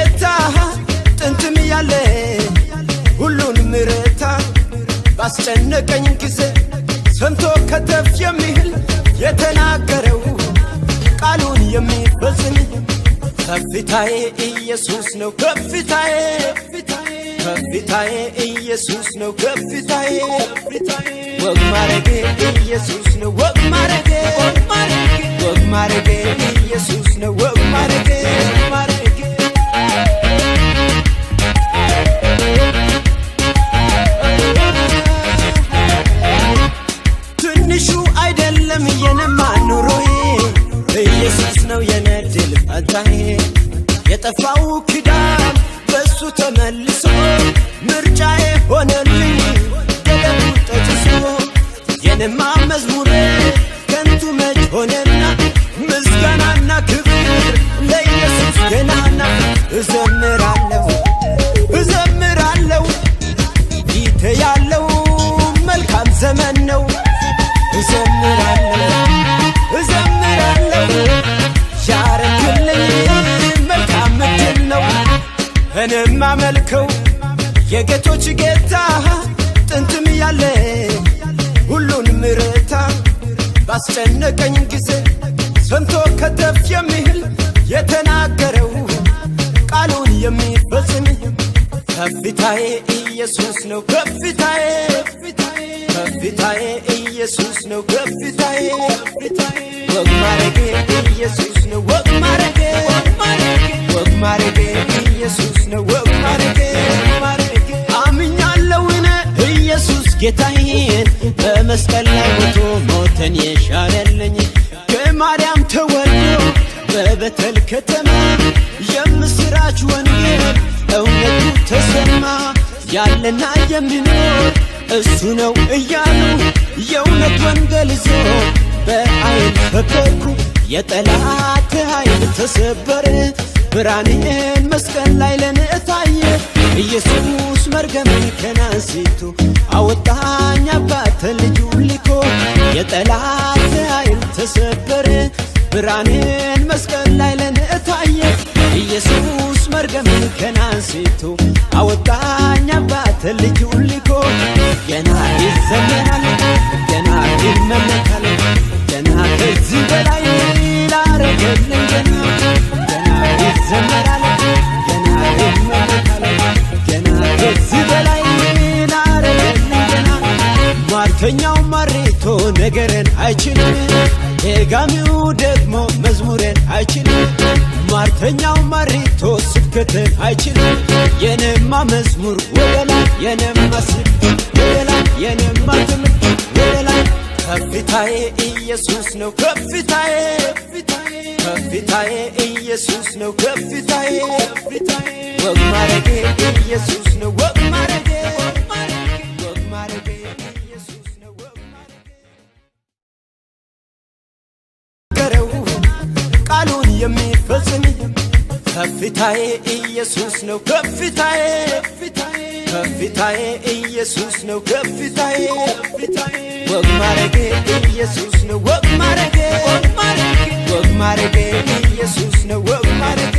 ጌታ ጥንትም ያለ ሁሉን ምረታ ባስጨነቀኝ ጊዜ ሰምቶ ከተፍ የሚል የተናገረው ቃሉን የሚፈጽም ከፍታዬ ኢየሱስ ነው ከፍታዬ ከፍታዬ ኢየሱስ ነው ከፍታዬ ወግ ማረጌ ኢየሱስ ነው ወግ ማረጌ ወግ ማረጌ ኢየሱስ ነው ወግ ማረጌ ትንሹ አይደለም የነማ ኑሮዬ ኢየሱስ ነው የነድል ፈንታዬ የጠፋው ኪዳን በሱ ተመልሶ ምርጫዬ ሆነልኝ ገደቡ ተጥሶ የነማ መዝሙሬ ከንቱ መች ሆነና ምስጋናና ክብር ለኢየሱስ ገናና እዘምራለሁ እዘምራለሁ ፊቴ ያለው መልካም ዘመን ነው እዘምራለሁ እዘምራለሁ ያረክልኝ መልካም ምድል ነው እኔም አመልከው የጌቶች ጌታ ጥንትም ያለ ሁሉን ምረታ ባስጨነቀኝ ጊዜ ሰምቶ ከተፍ የሚል የተናገረው ቃሉን የሚፈጽም ከፍታዬ ኢየሱስ ነው ከፍታዬ ከፍታዬ ኢየሱስ ነው ከፍታዬ ወግ ማረጌ ኢየሱስ ነው ወግ ማረጌ ወግ ማረጌ ኢየሱስ ነው ወግ ማረጌ አምኛለሁ እኔ ኢየሱስ ጌታዬን በመስቀል ላይ ሞቶ ሞትን የሻረልኝ ከማርያም ተወልዶ በቤተል ከተማ የምስራች ወንጌል እውነቱ ተሰማ ያለና የሚኖር እሱ ነው እያሉ የእውነት ወንጌል ይዞ በኃይል ፈከርኩ የጠላት ኃይል ተሰበረ ብርሃኔን መስቀል ላይ ለኔ ታየ ኢየሱስ መርገሜን ከናንስቶ አወጣኝ አባት ልጁን ልኮ የጠላት ኃይል ተሰበረ ብርሃኔን መስቀል ላይ ለኔ ታየ ኢየሱስ መርገሜን ከናንስቶ አወጣኝ አባት ልጁን ልኮ ገና ይዘመራል ገና ይመለካል ገና ከዚህ በላይ ላረገልኝ ገና ይዘመራል ገና ይመለካል ገና ከዚህ በላይ ላረገልኝ ገና ሟርተኛው ማሬቶ ነገርን አይችልም ደጋሚው ደግሞ መዝሙርን አይችልም ሟርተኛው ማሬቶ ስብከትን አይችልም የኔማ መዝሙር ወደላ የኔማ ስብከት ወደላ የኔማ ትምህርት ወደላ ከፍታዬ ኢየሱስ ነው ከፍታዬ ከፍታዬ ኢየሱስ ነው ከፍታዬ ወግ ማረጌ ኢየሱስ ነው ወግ ማረጌ ወግ ማረጌ ኢየሱስ ነው ወግ ማረጌ ከረው ቃሉን የሚፈጽም ከፍታዬ ኢየሱስ ነው ከፍታዬ ከፍታዬ ኢየሱስ ነው ከፍታዬ ወግ ማረጌ ኢየሱስ ነው ወግ ማረጌ ወግ ማረጌ ኢየሱስ ነው ወግ ማረጌ